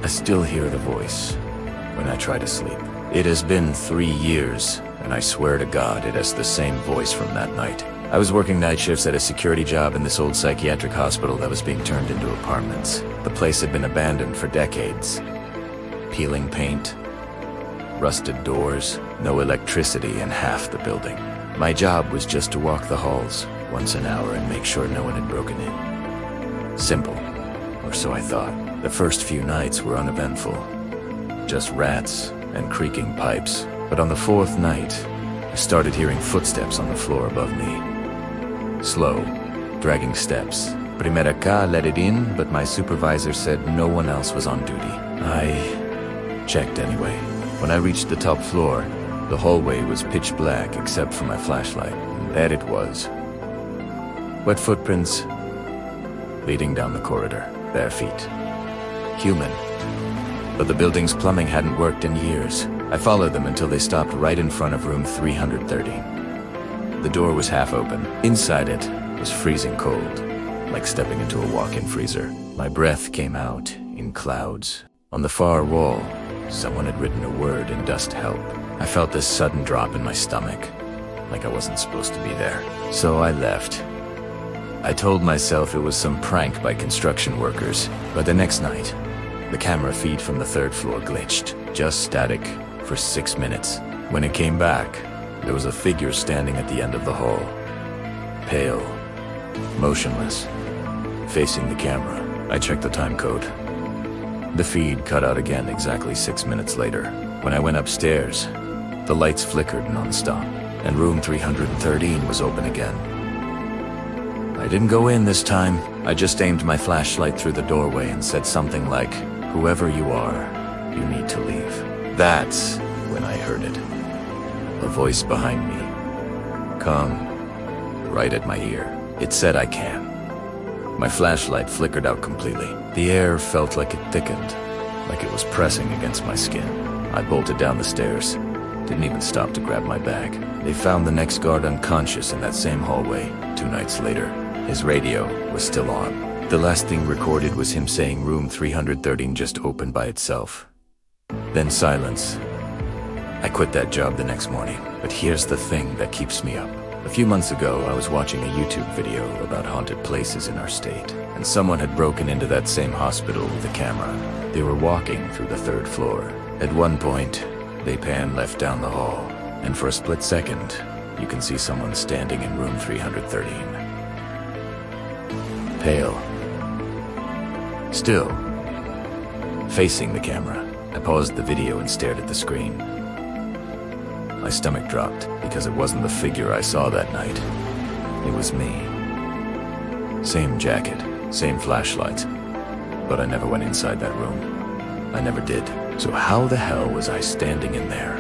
I still hear the voice when I try to sleep. It has been 3 years, and I swear to God it has the same voice from that night. I was working night shifts at a security job in this old psychiatric hospital that was being turned into apartments. The place had been abandoned for decades. Peeling paint, rusted doors, no electricity in half the building. My job was just to walk the halls once an hour and make sure no one had broken in. Simple, or so I thought. The first few nights were uneventful. Just rats and creaking pipes. But on the fourth night, I started hearing footsteps on the floor above me. Slow, dragging steps. Primera K let it in, but my supervisor said no one else was on duty. I checked anyway. When I reached the top floor, the hallway was pitch black except for my flashlight. And there it was. Wet footprints leading down the corridor, bare feet. Human. But the building's plumbing hadn't worked in years. I followed them until they stopped right in front of room 313. The door was half open. Inside it was freezing cold, like stepping into a walk-in freezer. My breath came out in clouds. On the far wall, someone had written a word in dust: help. I felt this sudden drop in my stomach, like I wasn't supposed to be there. So I left. I told myself it was some prank by construction workers, but the next night, the camera feed from the third floor glitched, just static, for 6 minutes. When it came back, there was a figure standing at the end of the hall. Pale, motionless, facing the camera. I checked the time code. The feed cut out again exactly 6 minutes later. When I went upstairs, the lights flickered nonstop, and room 313 was open again. I didn't go in this time. I just aimed my flashlight through the doorway and said something like, "Whoever you are, you need to leave." That's when I heard it. A voice behind me. Come, right at my ear. It said I can. My flashlight flickered out completely. The air felt like it thickened, like it was pressing against my skin. I bolted down the stairs. Didn't even stop to grab my bag. They found the next guard unconscious in that same hallway 2 nights later. His radio was still on. The last thing recorded was him saying room 313 just opened by itself. Then silence. I quit that job the next morning, but here's the thing that keeps me up. A few months ago, I was watching a YouTube video about haunted places in our state, and someone had broken into that same hospital with a camera. They were walking through the 3rd floor. At one point, they pan left down the hall, and for a split second, you can see someone standing in room 313. Pale. Still. Facing the camera. I paused the video and stared at the screen. My stomach dropped because it wasn't the figure I saw that night. It was me. Same jacket, same flashlights, but I never went inside that room. I never did. So how the hell was I standing in there?